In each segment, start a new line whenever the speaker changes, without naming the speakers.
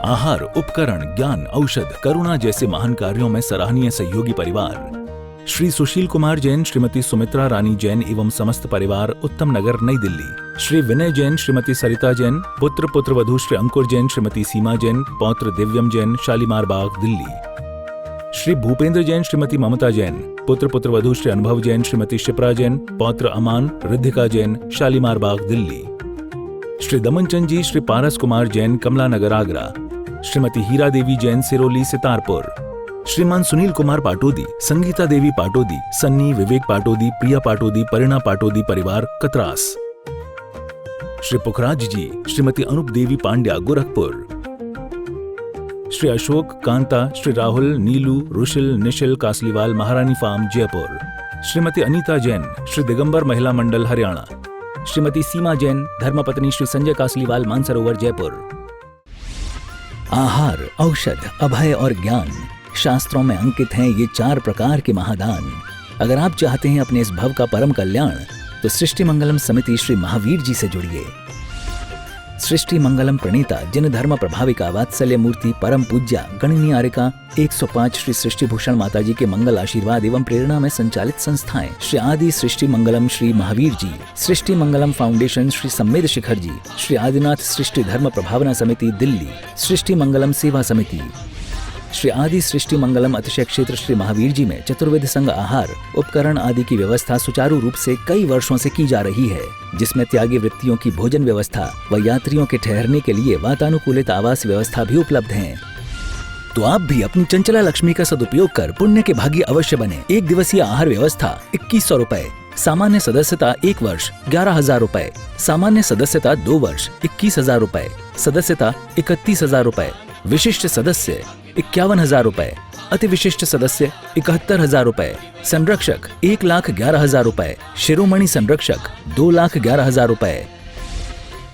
आहार, उपकरण, ज्ञान, औषध, करुणा जैसे महान कार्यों में सराहनीय सहयोगी परिवार श्री सुशील कुमार जैन, श्रीमती सुमित्रा रानी जैन एवं समस्त परिवार, उत्तम नगर, नई दिल्ली। श्री विनय जैन, श्रीमती सरिता जैन, पुत्र पुत्रवधू श्री अंकुर जैन, श्रीमती सीमा जैन, पौत्र दिव्यम जैन, शालीमार बाग, दिल्ली। श्री भूपेंद्र जैन, श्रीमती ममता जैन, पुत्र पुत्रवधू श्री अनुभव जैन, श्रीमती शिप्रा जैन, पौत्र अमान, रिद्धिका जैन, शालीमार बाग, दिल्ली। श्री दमनचंद जी, श्री पारस कुमार जैन, कमला नगर, आगरा। श्रीमती हीरा देवी जैन, सिरोली, सितारपुर। श्रीमान सुनील कुमार पाटोदी, संगीता देवी पाटोदी, सन्नी, विवेक पाटोदी, प्रिया पाटोदी, परिणा पाटोदी परिवार, कतरास। श्री पुखराज जी, श्रीमती अनूप देवी पांड्या, गोरखपुर। श्री अशोक, कांता, श्री राहुल, नीलू, रुशिल, निशिल, कासलीवाल, महारानी फार्म, जयपुर। श्रीमती अनीता जैन, श्री दिगंबर महिला मंडल, हरियाणा।
श्रीमती सीमा जैन, धर्मपत्नी श्री संजय कासलीवाल, मानसरोवर, जयपुर। आहार, औषध, अभय और ज्ञान, शास्त्रों में अंकित हैं ये 4 प्रकार के महादान। अगर आप चाहते हैं अपने इस भव का परम कल्याण, तो सृष्टि मंगलम समिति श्री महावीर जी से जुड़िए। सृष्टि मंगलम प्रणीता, जिन धर्म प्रभाविका, वात्सल्य मूर्ति, परम पूज्या, गणनीयारिका 105 श्री सृष्टि भूषण माता जी के मंगल आशीर्वाद एवं प्रेरणा में संचालित संस्थाएं श्री आदि सृष्टि मंगलम श्री महावीर जी, सृष्टि मंगलम फाउंडेशन श्री सम्मेद शिखर जी, श्री आदिनाथ सृष्टि धर्म प्रभावना समिति, दिल्ली, सृष्टि मंगलम सेवा समिति, श्री आदि सृष्टि मंगलम अतिशय क्षेत्र श्री महावीर जी में चतुर्वेद संघ आहार, उपकरण आदि की व्यवस्था सुचारू रूप से कई वर्षों से की जा रही है, जिसमें त्यागी वृत्तियों की भोजन व्यवस्था व यात्रियों के ठहरने के लिए वातानुकूलित आवास व्यवस्था भी उपलब्ध है। तो आप भी अपनी चंचला लक्ष्मी का सदुपयोग कर पुण्य के भागी अवश्य बने। 1 दिवसीय आहार व्यवस्था 2100 रुपए, सामान्य सदस्यता 1 वर्ष 11,000 रुपए, सामान्य सदस्यता 2 वर्ष 21,000 रुपए, सदस्यता 31,000 रुपए, विशिष्ट सदस्य 51,000 रुपए, अति विशिष्ट सदस्य 71,000 रुपए, संरक्षक 1,11,000 रुपए, शिरोमणि संरक्षक 2,11,000 रुपए।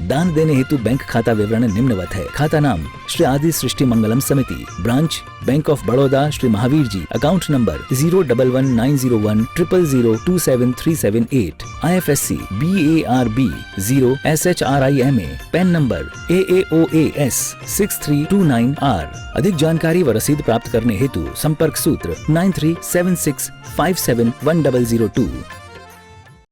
दान देने हेतु बैंक खाता विवरण निम्नवत है। खाता नाम श्री आदि Srishti Mangalam Samiti, branch bank of Baroda Shri Mahavir ji, account number 0119010027378, IFSC BARB 0SHRIMA, PAN number AAOAS 6329R। अधिक जानकारी व रसीद प्राप्त करने हेतु संपर्क सूत्र 9376571002।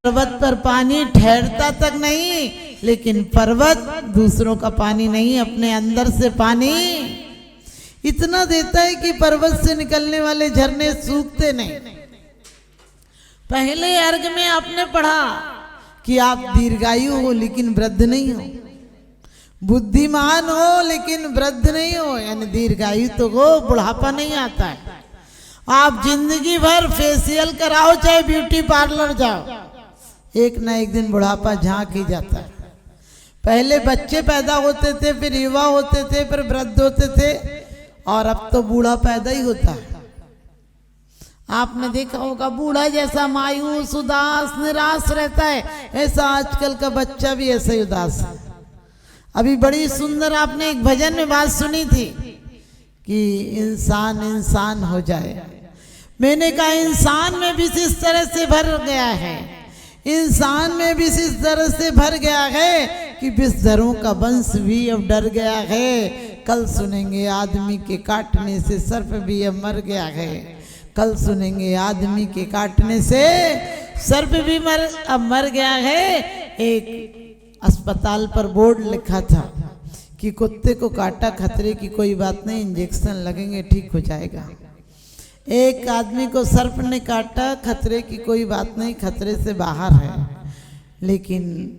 पर्वत पर पानी ठहरता तक नहीं, लेकिन पर्वत दूसरों का पानी नहीं, अपने अंदर से पानी इतना देता है कि पर्वत से निकलने वाले झरने सूखते नहीं। पहले अर्घ में आपने पढ़ा कि आप दीर्घायु हो लेकिन वृद्ध नहीं हो, बुद्धिमान हो लेकिन वृद्ध नहीं हो, यानी दीर्घायु तो हो, बुढ़ापा नहीं आता है। आप जिंदगी भर फेशियल कराओ चाहे ब्यूटी पार्लर जाओ, एक ना एक दिन बुढ़ापा झांक ही जाता है। पहले बच्चे पैदा होते थे, फिर युवा होते थे, फिर वृद्ध होते थे, और अब तो बूढ़ा पैदा ही होता है। आपने देखा होगा बूढ़ा जैसा मायूस, उदास, निराश रहता है, ऐसा आजकल का बच्चा भी ऐसा ही उदास है। अभी बड़ी सुंदर आपने एक भजन में बात सुनी थी कि इंसान इंसान हो जाए। मैंने कहा इंसान में भी इस तरह से भर गया है, इंसान में भी इस तरह से भर गया है कि विषधरों का वंश भी अब डर गया है। कल सुनेंगे आदमी के काटने से सर्प भी अब मर गया है, कल सुनेंगे आदमी के काटने से सर्प भी अब मर गया है। एक अस्पताल पर बोर्ड लिखा था कि कुत्ते को काटा खतरे की कोई बात नहीं, इंजेक्शन लगेंगे ठीक हो जाएगा। एक आदमी को सर्प ने काटा, खतरे की कोई बात नहीं, खतरे से बाहर है। लेकिन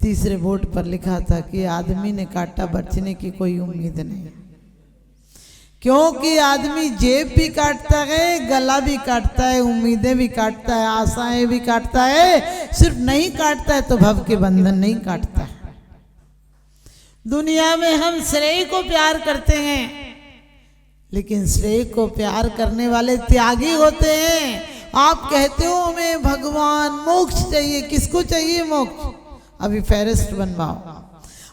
तीसरे बोर्ड पर लिखा था कि आदमी ने काटा, बचने की कोई उम्मीद नहीं, क्योंकि आदमी जेब भी काटता है, गला भी काटता है, उम्मीदें भी काटता है, आशाएं भी काटता है, सिर्फ नहीं काटता है तो भव के बंधन नहीं काटता है। दुनिया में हम श्रेय को प्यार करते हैं, लेकिन श्रेय को प्यार करने वाले त्यागी होते हैं। आप कहते हो हमें भगवान मोक्ष चाहिए, किसको चाहिए मोक्ष? अभी फेरिस्ट बनवाओ,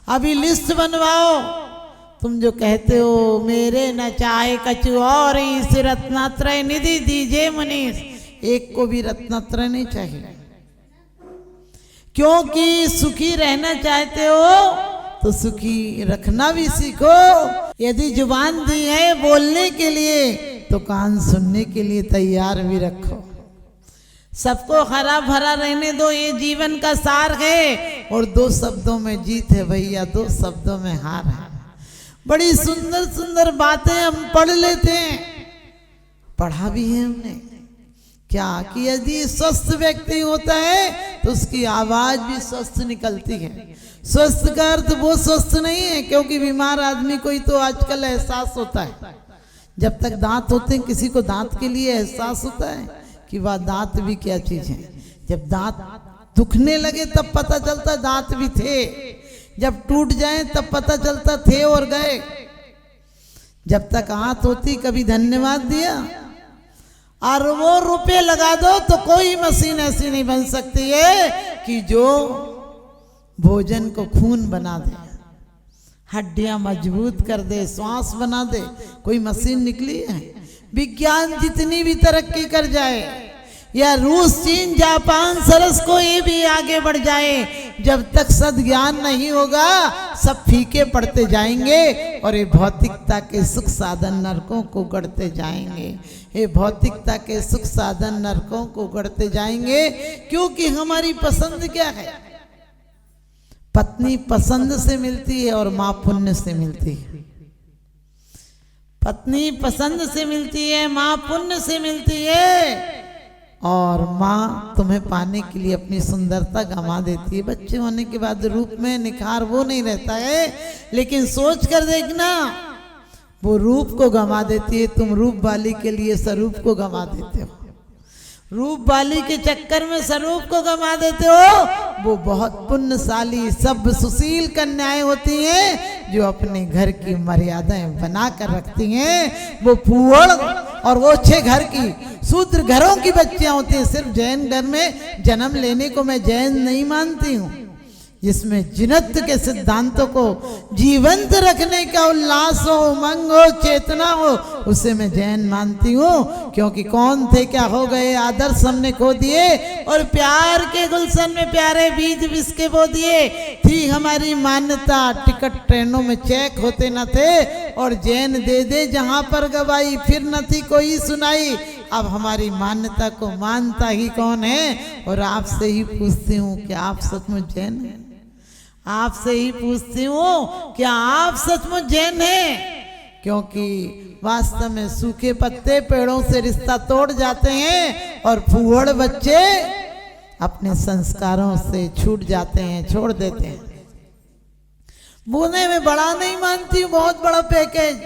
अभी लिस्ट बनवाओ। तुम जो कहते हो मेरे न चाहे कछु और, इस रत्नात्रय निधि दीजिए मनीष, एक को भी रत्नात्रय नहीं चाहिए। क्योंकि सुखी रहना चाहते हो तो सुखी रखना भी सीखो, यदि जुबान दी है बोलने के लिए तो कान सुनने के लिए तैयार भी रखो। सबको हरा भरा रहने दो, ये जीवन का सार है। और 2 शब्दों में जीत है भैया, 2 शब्दों में हार है। बड़ी सुंदर सुंदर बातें हम पढ़ लेते हैं, पढ़ा भी है हमने क्या कि यदि स्वस्थ व्यक्ति होता है तो उसकी आवाज भी स्वस्थ निकलती है। स्वस्थ का अर्थ वो स्वस्थ नहीं है, क्योंकि बीमार आदमी को ही तो आजकल एहसास होता है। जब तक दांत होते हैं किसी को दांत के लिए एहसास होता है कि वह दांत भी क्या चीज है। जब दांत दुखने लगे तब पता चलता दांत भी थे, जब टूट जाए तब पता चलता थे और गए। जब तक हाथ होती कभी धन्यवाद दिया, और वो रुपए लगा दो तो कोई मशीन ऐसी नहीं बन सकती है कि जो भोजन को खून बना दे, हड्डियां मजबूत कर दे, श्वास बना दे। कोई मशीन निकली है? विज्ञान जितनी भी तरक्की कर जाए, या रूस, चीन, जापान, सरस कोई भी आगे बढ़ जाए, जब तक सद्ज्ञान नहीं होगा सब फीके पड़ते जाएंगे और ये भौतिकता के सुख साधन नरकों को गढ़ते जाएंगे। ये भौतिकता के सुख साधन नरकों को गढ़ते जाएंगे। क्योंकि हमारी पसंद क्या है? पत्नी पसंद से मिलती है और माँ पुण्य से मिलती है। पत्नी पसंद से मिलती है, माँ पुण्य से मिलती है। और माँ तुम्हें पाने के लिए अपनी सुंदरता गंवा देती है। बच्चे होने के बाद रूप में निखार वो नहीं रहता है, लेकिन सोच कर देखना, वो रूप को गंवा देती है। तुम रूप वाली के लिए स्वरूप को गंवा देते हो, रूप वाली के चक्कर में स्वरूप को गंवा देते हो। वो बहुत पुण्यशाली सब सुशील कन्याएं होती हैं जो अपने घर की मर्यादाएं बना कर रखती हैं। वो फूहड़ और वो अच्छे घर की शूद्र घरों की बच्चियां होती हैं। सिर्फ जैन घर में जन्म लेने को मैं जैन नहीं मानती हूँ, जिसमें जिनत्व के सिद्धांतों को जीवंत रखने का उल्लास हो, उमंग हो, चेतना हो, उसे मैं जैन मानती हूँ। क्योंकि कौन थे क्या हो गए, आदर्श हमने खो दिए और प्यार के गुलशन में प्यारे बीज बिसके बो दिए। थी हमारी मान्यता, टिकट ट्रेनों में चेक होते न थे और जैन दे दे जहाँ पर गवाई, फिर न थी कोई सुनाई। अब हमारी मान्यता को मानता ही कौन है? और आपसे ही पूछती हूँ कि आप सचमुच जैन हैं? आपसे ही पूछती हूँ क्या आप सचमुच जैन हैं? क्योंकि वास्तव में सूखे पत्ते पेड़ों से रिश्ता तोड़ जाते हैं और फूहड़ बच्चे अपने संस्कारों से छूट जाते हैं, छोड़ देते हैं। बोलने में बड़ा नहीं मानती हूँ, बहुत बड़ा पैकेज।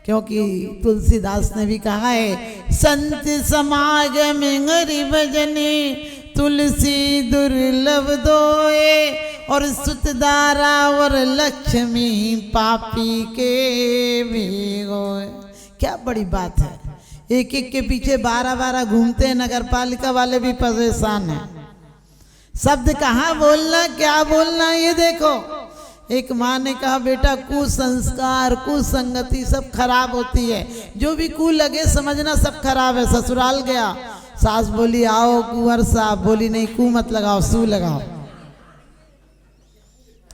क्योंकि तुलसीदास ने भी कहा है, संत समागम हरि भजने तुलसी दुर्लभ दोए, और सुतदारा और लक्ष्मी पापी के भी होए। क्या बड़ी बात है। एक एक के पीछे 12-12 घूमते हैं, नगर पालिका वाले भी परेशान हैं। शब्द कहाँ बोलना, क्या बोलना, ये देखो। एक माँ ने कहा, बेटा कुसंस्कार कुसंगति सब खराब होती है, जो भी कु लगे समझना सब खराब है। ससुराल गया, सास बोली आओ कुंवर साहब, बोली नहीं कु मत लगाओ सू लगाओ।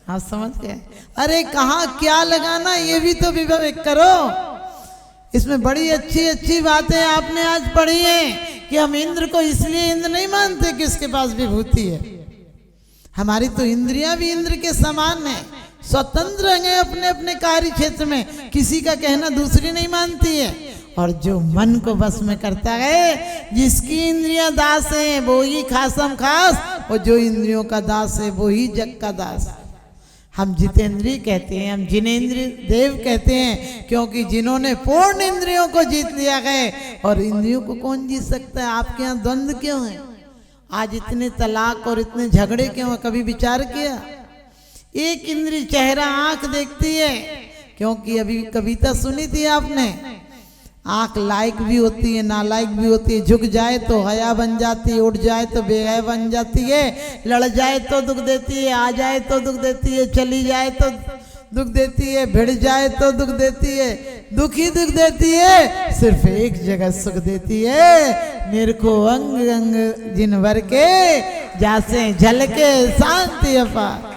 आप समझ गए? अरे कहाँ क्या लगाना ये भी तो विवेक करो। इसमें बड़ी अच्छी अच्छी बातें आपने आज पढ़ी हैं कि हम इंद्र को इसलिए इंद्र नहीं मानते कि इसके पास विभूति है। हमारी तो इंद्रियां भी इंद्र के समान है, स्वतंत्र हैं अपने अपने कार्य क्षेत्र में, किसी का कहना दूसरी नहीं मानती है। और जो मन को बस में करता है, जिसकी इंद्रियां दास हैं वो ही खासम खास, और जो इंद्रियों का दास है वो ही जग का दास। हम जितेंद्रिय कहते हैं, हम जिनेंद्रिय देव कहते हैं, क्योंकि जिन्होंने पूर्ण इंद्रियों को जीत लिया है। और इंद्रियों को कौन जीत सकता है? आपके यहाँ द्वंद्व क्यों है? आज इतने तलाक और इतने झगड़े क्यों? कभी विचार किया? एक इंद्रिय चेहरा आंख देखती है, क्योंकि अभी कविता सुनी थी आपने, आंख लायक भी होती है नालायक भी होती है। झुक जाए तो हया बन जाती है, उठ जाए तो बेहया बन जाती है, लड़ जाए तो दुख देती है, आ जाए तो दुख देती है, चली जाए तो दुख देती है, भिड़ जाए तो दुख देती है, दुख ही दुख देती है, सिर्फ एक जगह सुख देती है। निरखो अंग अंग जिन भर के, जासे झलके शांति अपार।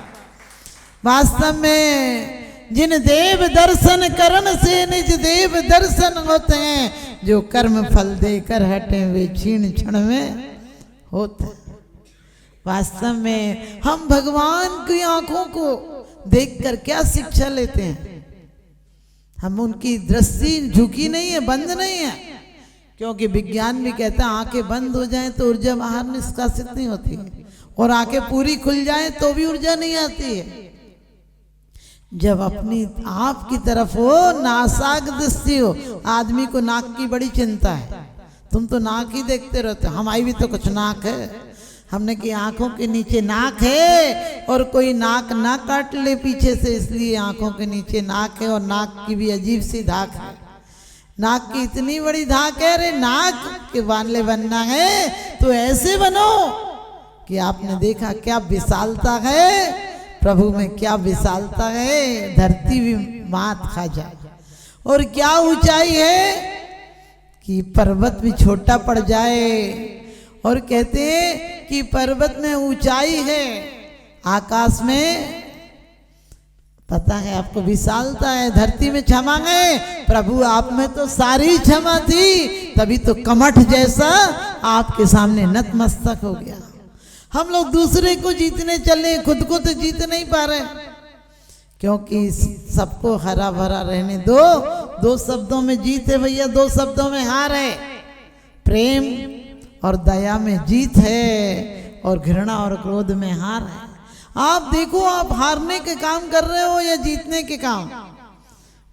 वास्तव में जिन देव दर्शन करण से निज देव दर्शन होते हैं, जो कर्म फल देकर हटे वे क्षीण क्षण में होते। वास्तव में हम भगवान की आंखों को देखकर क्या शिक्षा लेते हैं? हम उनकी दृष्टि झुकी नहीं है, बंद नहीं है, क्योंकि विज्ञान भी कहता है आंखें बंद हो जाएं तो ऊर्जा बाहर निष्कासित नहीं होती है, और आंखें पूरी खुल जाएं तो भी ऊर्जा नहीं आती है। जब अपनी आप की तरफ हो, नासाक दृष्टि हो, आदमी को नाक की बड़ी चिंता है, तुम तो नाक ही देखते रहते हो, हमारी भी तो कुछ नाक है। हमने कि आंखों के नीचे नाक है, और कोई नाक ना काट ले पीछे से, इसलिए आंखों के नीचे नाक है, और नाक की भी अजीब सी धाक है। नाक की इतनी बड़ी धाक है, अरे नाक के वाले बनना है तो ऐसे बनो कि आपने देखा क्या विशालता है प्रभु में, क्या विशालता है, धरती भी मात खा जाए। और क्या ऊंचाई है कि पर्वत भी छोटा पड़ जाए। और कहते हैं कि पर्वत में ऊंचाई है, आकाश में पता है आपको विशालता है, धरती में क्षमा है, प्रभु आप में तो सारी क्षमा थी, तभी तो कमठ जैसा आपके सामने नतमस्तक हो गया। हम लोग दूसरे को जीतने चले, खुद को तो जीत नहीं पा रहे, क्योंकि सबको हरा भरा रहने दो। दो शब्दों में जीत है भैया, दो शब्दों में हार है। प्रेम और दया में जीत है, और घृणा और क्रोध में हार है। आप देखो, आप हारने के काम कर रहे हो या जीतने के काम।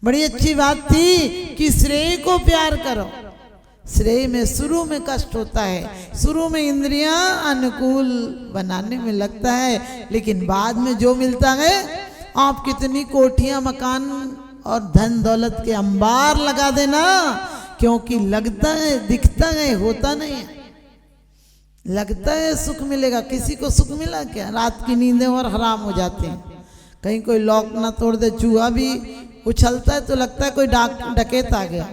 बड़ी अच्छी बात थी कि श्रेय को प्यार करो। श्रेय में शुरू में कष्ट होता है, शुरू में इंद्रियां अनुकूल बनाने में लगता है, लेकिन बाद में जो मिलता है, आप कितनी कोठियां मकान और धन दौलत के अंबार लगा देना, क्योंकि लगता है, दिखता है, होता नहीं है। लगता है सुख मिलेगा, किसी को सुख मिला क्या? रात की नींदें और हराम हो जाती हैं। कहीं कोई लॉक ना तोड़ दे, चूहा भी उछलता है तो लगता है कोई डकैत आ गया।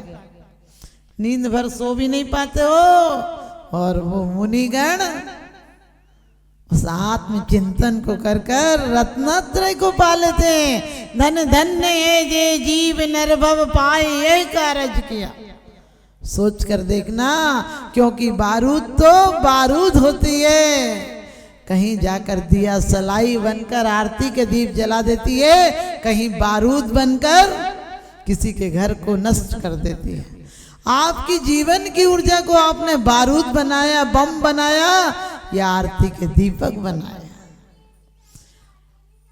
नींद भर सो भी नहीं पाते हो, और वो मुनिगण उस आत्म चिंतन को कर कर रत्नत्रय को पा लेते हैं। धन धन्य है जे जीव निर्भव पाए, यही कारज किया। सोच कर देखना, क्योंकि बारूद तो बारूद होती है, कहीं जाकर दिया सलाई बनकर आरती के दीप जला देती है, कहीं बारूद बनकर किसी के घर को नष्ट कर देती है। आपकी जीवन की ऊर्जा को आपने बारूद बनाया, बम बनाया, या आरती के दीपक बनाया।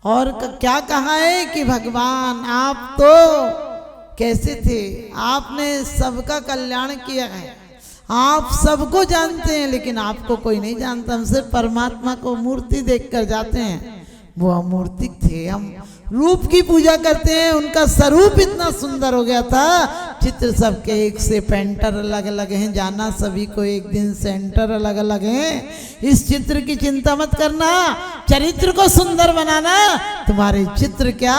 और क्या कहा है कि भगवान आप तो कैसे थे, आपने सबका कल्याण किया है, आप सबको जानते हैं, लेकिन आपको कोई नहीं जानता। हम सिर्फ परमात्मा को मूर्ति देखकर जाते हैं, वो अमूर्तिक थे। हम रूप की पूजा करते हैं, उनका स्वरूप इतना सुंदर हो गया था। चित्र सबके एक से पेंटर अलग अलग हैं, जाना सभी को एक दिन सेंटर अलग अलग हैं। इस चित्र की चिंता मत करना, चरित्र को सुंदर बनाना। तुम्हारे चित्र क्या,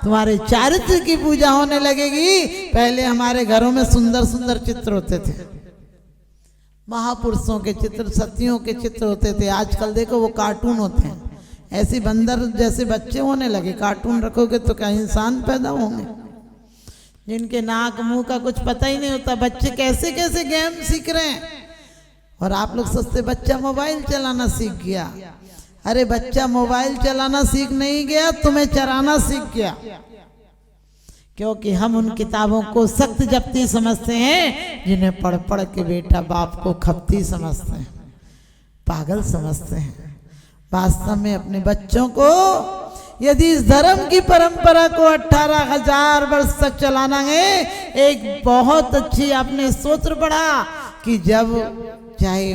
तुम्हारे चारित्र की पूजा होने लगेगी। पहले हमारे घरों में सुंदर सुंदर चित्र होते थे, महापुरुषों के चित्र, सतियों के चित्र होते थे। आजकल देखो वो कार्टून होते हैं, ऐसे बंदर जैसे बच्चे होने लगे। कार्टून रखोगे तो क्या इंसान पैदा होंगे, जिनके नाक मुंह का कुछ पता ही नहीं होता। बच्चे कैसे कैसे गेम सीख रहे हैं, और आप लोग सोचते बच्चा मोबाइल चलाना सीख गया। अरे बच्चा मोबाइल चलाना सीख नहीं गया, तुम्हें चराना सीख गया। क्योंकि हम उन किताबों को सख्त जप्ती समझते हैं, जिन्हें पढ़ पढ़ के बेटा बाप को खपती समझते हैं, पागल समझते हैं। वास्तव में अपने बच्चों को यदि इस धर्म की परंपरा को 18,000 वर्ष तक चलाना है, एक बहुत अच्छी आपने सूत्र पढ़ा कि जब चाहे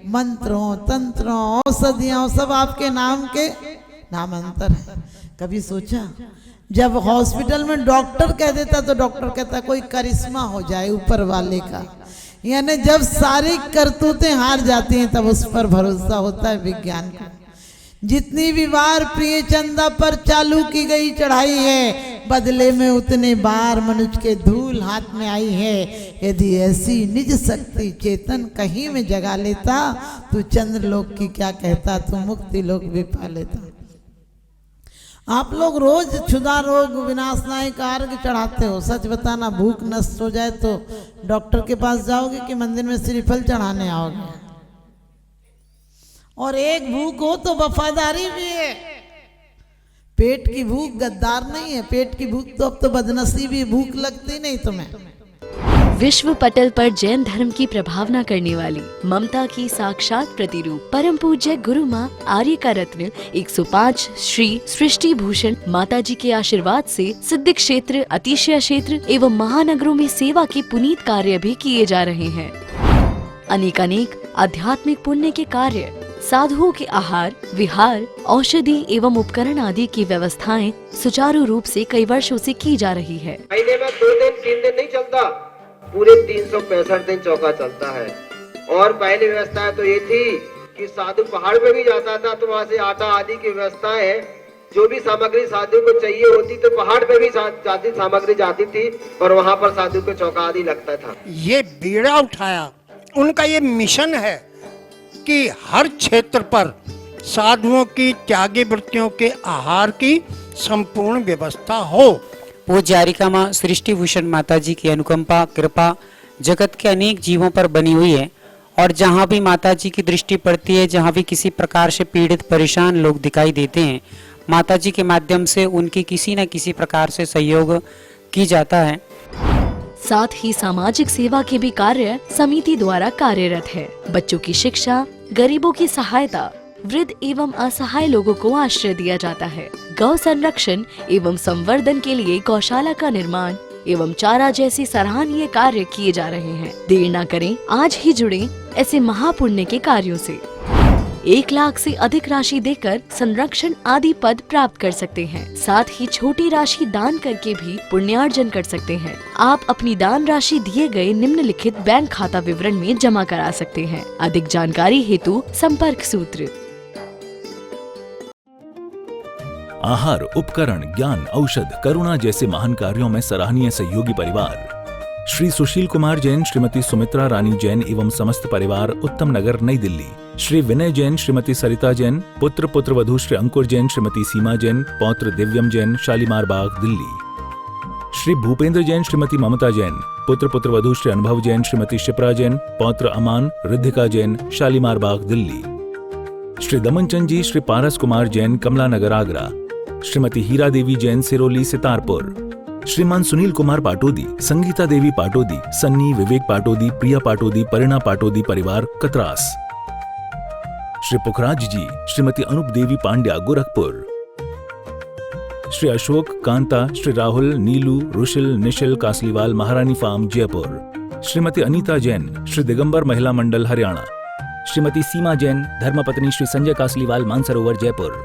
मंत्रों, तंत्रों, औषधियां, सब आपके नाम के नामांतर है। कभी सोचा जब हॉस्पिटल में डॉक्टर कह देता तो डॉक्टर कहता कोई करिश्मा हो जाए ऊपर वाले का, यानी जब सारी करतूतें हार जाती हैं तब उस पर भरोसा होता है विज्ञान का। जितनी भी बार प्रिय चंदा पर चालू की गई चढ़ाई है, बदले में उतने बार मनुष्य के धूल हाथ में आई है। यदि ऐसी निज शक्ति चेतन कहीं में जगा लेता, तू चंद्रलोक की क्या कहता, तू मुक्ति लोक भी पा लेता। आप लोग रोज क्षुधा रोग विनाशनाय कार्य चढ़ाते हो, सच बताना, भूख नष्ट हो जाए तो डॉक्टर के पास जाओगे कि मंदिर में श्रीफल चढ़ाने आओगे? और एक भूख हो तो वफादारी भी है। पेट की भूख गद्दार नहीं है, पेट की भूख तो अब तो बदनसीबी है, भूख लगती नहीं तुम्हें।
विश्व पटल पर जैन धर्म की प्रभावना करने वाली ममता की साक्षात प्रतिरूप परम पूज्य गुरु माँ आर्य का रत्न 105 श्री सृष्टि भूषण माता जी के आशीर्वाद से सिद्ध क्षेत्र, अतिशय क्षेत्र एवं महानगरों में सेवा के पुनीत कार्य भी किए जा रहे हैं। अनेक आध्यात्मिक पुण्य के कार्य, साधुओं के आहार, विहार, औषधि एवं उपकरण आदि की व्यवस्थाएं सुचारू रूप से कई वर्षों से की जा रही है।
महीने में 2 दिन 3 दिन नहीं चलता, पूरे 365 दिन चौका चलता है। और पहली व्यवस्था तो ये थी कि साधु पहाड़ पे भी जाता था तो वहाँ से आटा आदि की व्यवस्था है, जो भी सामग्री साधु को चाहिए होती तो पहाड़ पे भी जाती सामग्री जाती थी और वहाँ पर साधु को चौका आदि लगता था।
ये बीड़ा उठाया, उनका ये मिशन है कि हर क्षेत्र पर साधुओं की त्यागी वृत्तियों के आहार की संपूर्ण व्यवस्था हो।
पूज्य आर्यिका माँ सृष्टि भूषण माता जी की अनुकंपा कृपा जगत के अनेक जीवों पर बनी हुई है और जहाँ भी माता जी की दृष्टि पड़ती है, जहाँ भी किसी प्रकार से पीड़ित परेशान लोग दिखाई देते हैं, माता जी के माध्यम से उनकी किसी न किसी प्रकार से सहयोग की जाता है।
साथ ही सामाजिक सेवा के भी कार्य समिति द्वारा कार्यरत है। बच्चों की शिक्षा, गरीबों की सहायता, वृद्ध एवं असहाय लोगों को आश्रय दिया जाता है। गौ संरक्षण एवं संवर्धन के लिए गौशाला का निर्माण एवं चारा जैसे सराहनीय कार्य किए जा रहे हैं। देर न करें, आज ही जुड़े ऐसे महापुण्य के कार्यों से। 1 लाख से अधिक राशि देकर संरक्षण आदि पद प्राप्त कर सकते हैं। साथ ही छोटी राशि दान करके भी पुण्यार्जन कर सकते हैं। आप अपनी दान राशि दिए गए निम्नलिखित बैंक खाता विवरण में जमा करा सकते हैं। अधिक जानकारी हेतु संपर्क सूत्र।
आहार, उपकरण, ज्ञान, औषध, करुणा जैसे महान कार्यों में सराहनीय सहयोगी परिवार श्री सुशील कुमार जैन, श्रीमती सुमित्रा रानी जैन एवं समस्त परिवार, उत्तम नगर, नई दिल्ली। श्री विनय जैन, श्रीमती सरिता जैन, पुत्र पुत्रवधू श्री अंकुर जैन, श्रीमती सीमा जैन, पौत्र दिव्यम जैन, शालीमार बाग, दिल्ली। श्री भूपेंद्र जैन, श्रीमती ममता जैन, पुत्र पुत्रवधू श्री अनुभव जैन, श्रीमती शिप्रा जैन, पौत्र अमान, रिद्धिका जैन, शालीमार बाग, दिल्ली। श्री दमनचंद जी, श्री पारस कुमार जैन, कमला नगर, आगरा। श्रीमती हीरा देवी जैन, सिरोली, सितारपुर। श्रीमान सुनील कुमार पाटोदी, संगीता देवी पाटोदी, सन्नी, विवेक पाटोदी, प्रिया पाटोदी, परिणा पाटोदी परिवार, कतरास। श्री पुखराज जी, श्रीमती अनुप देवी पांड्या, गोरखपुर। श्री अशोक, कांता, श्री राहुल, नीलू, रुशिल, निशिल, कासलीवाल, महारानी फार्म, जयपुर। श्रीमती अनीता जैन, श्री दिगंबर महिला मंडल, हरियाणा।
श्रीमती सीमा जैन, धर्मपत्नी श्री संजय कासलीवाल, मानसरोवर, जयपुर।